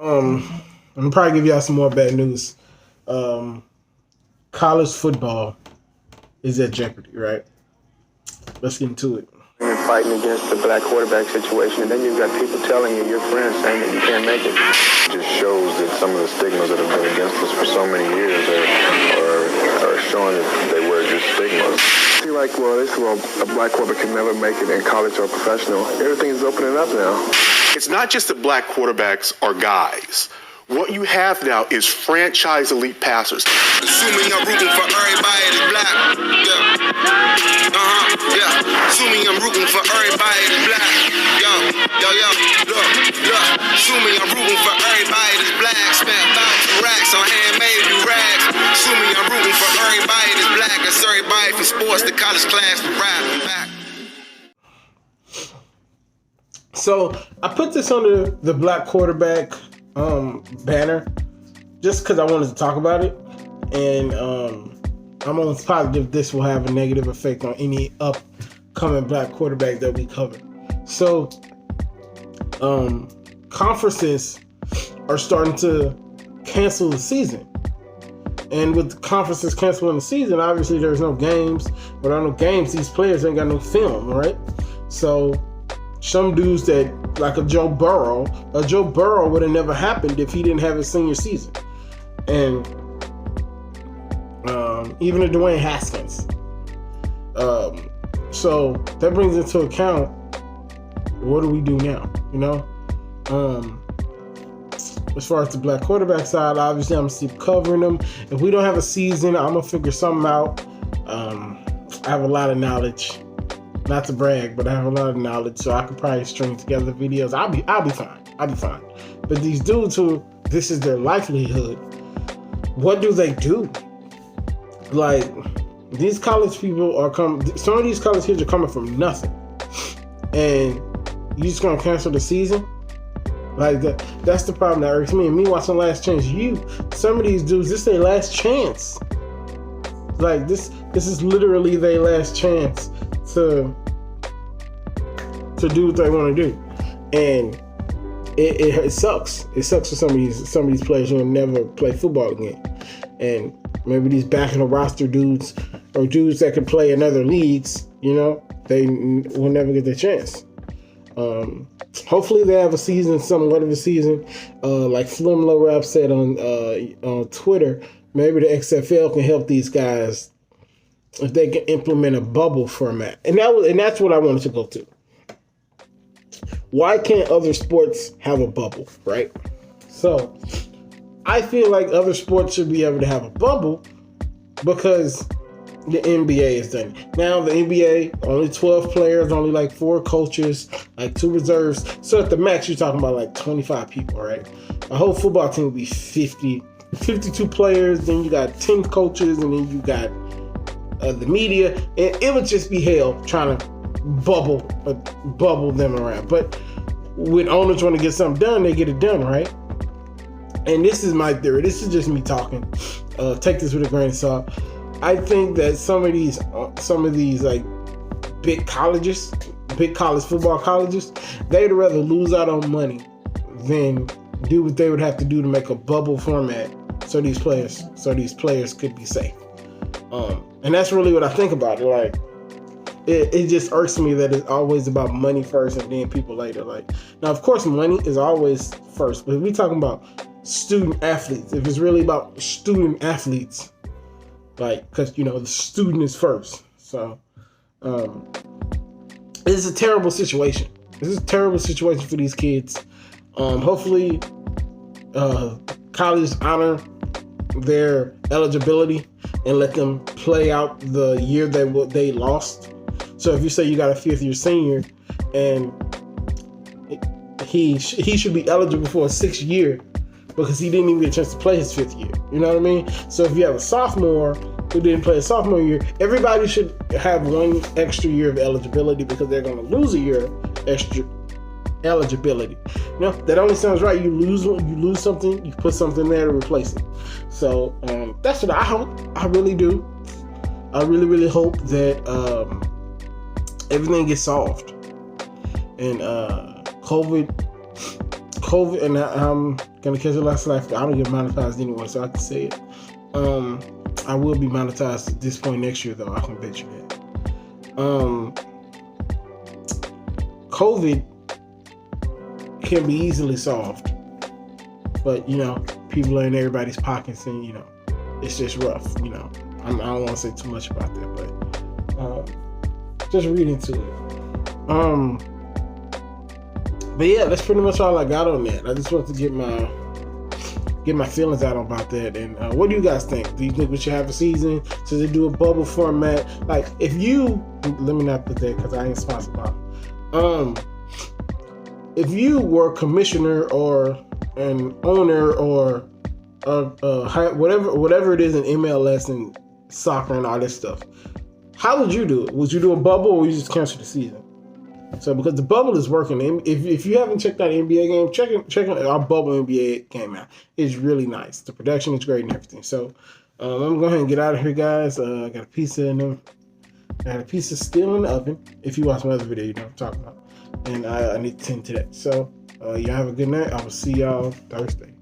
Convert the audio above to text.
I'm gonna probably give y'all some more bad news. Um, College football is at jeopardy, right? Let's get into it. You're fighting against the black quarterback situation, and then you've got people telling you, your friends, saying that you can't make it. It just shows that some of the stigmas that have been against us for so many years are showing that they were just stigmas. I feel like, a black quarterback can never make it in college or professional. Everything's opening up now. It's not just that black quarterbacks are guys. What you have now is franchise elite passers. Assuming I'm rooting for everybody that's black. Yeah. Yeah. Assuming I'm rooting for everybody that's black. Yo. Look. Assuming I'm rooting for everybody that's black. Spent thousands of racks on handmade new rags. Assuming I'm rooting for everybody that's black. That's everybody from sports to college class to rap back. So I put this under the black quarterback banner just because I wanted to talk about it, and I'm almost positive this will have a negative effect on any upcoming black quarterback that we cover. So conferences are starting to cancel the season, and with the conferences canceling the season, obviously there's no games. Without no games, these players ain't got no film, right? So some dudes that, like a Joe Burrow would have never happened if he didn't have his senior season. And even a Dwayne Haskins. So that brings into account, what do we do now? You know? As far as the black quarterback side, obviously I'm going to keep covering them. If we don't have a season, I'm going to figure something out. I have a lot of knowledge. Not to brag, but I have a lot of knowledge, so I could probably string together videos. I'll be fine. But these dudes who this is their livelihood, what do they do? Like, these college people some of these college kids are coming from nothing, and you just gonna cancel the season? Like that's the problem that irks me. And me watching Last Chance U, some of these dudes, this is their last chance. Like this is literally their last chance to do what they want to do, and it sucks. It sucks for some of these players who will never play football again, and maybe these back in the roster dudes or dudes that can play in other leagues, you know, they will never get their chance. Hopefully they have a season, somewhat of a season, like Flimlo Rap said on Twitter. Maybe the XFL can help these guys if they can implement a bubble format. And that's what I wanted to go to. Why can't other sports have a bubble, right? So I feel like other sports should be able to have a bubble because the NBA is done. Now the NBA, only 12 players, only like 4 coaches, like 2 reserves. So at the max, you're talking about like 25 people, right? A whole football team would be 52 players, then you got 10 coaches, and then you got the media, and it would just be hell trying to bubble them around. But when owners want to get something done, they get it done, right? And this is my theory. This is just me talking. Take this with a grain of salt. I think that some of these like big college football colleges, they'd rather lose out on money than do what they would have to do to make a bubble format so these players could be safe. And that's really what I think about it. Like, it just irks me that it's always about money first and then people later. Like, now, of course, money is always first, but if we're talking about student athletes, if it's really about student athletes, like, because, you know, the student is first. So, it's a terrible situation. This is a terrible situation for these kids. Hopefully, colleges honor their eligibility and let them play out the year they lost. So if you say you got a 5th year senior and he should be eligible for a 6th year because he didn't even get a chance to play his 5th year. You know what I mean? So if you have a sophomore who didn't play a sophomore year, everybody should have 1 extra year of eligibility because they're going to lose a year extra eligibility. You know, that only sounds right. You lose something, you put something there to replace it. So that's what I hope. I really do. I really, really hope that everything gets solved and COVID COVID, and I'm gonna catch a lot of slack. I don't get monetized anyway, so I can say it. I will be monetized at this point next year, though. I can bet you that. COVID can be easily solved, but people are in everybody's pockets, and it's just rough. I don't want to say too much about that, but just read into it. But yeah, that's pretty much all I got on that. I just wanted to get my feelings out about that. And what do you guys think? Do you think we should have a season? Should they do a bubble format? Like, let me not put that because I ain't sponsored by it. If you were a commissioner or an owner or whatever it is in MLS and soccer and all this stuff, how would you do it? Would you do a bubble, or would you just cancel the season? So, because the bubble is working. If you haven't checked out an NBA game, check our bubble NBA game out. It's really nice. The production is great and everything. So, I'm going to go ahead and get out of here, guys. I got a pizza still in the oven. If you watch my other video, you know what I'm talking about. And I need to tend to that. So, y'all have a good night. I will see y'all Thursday.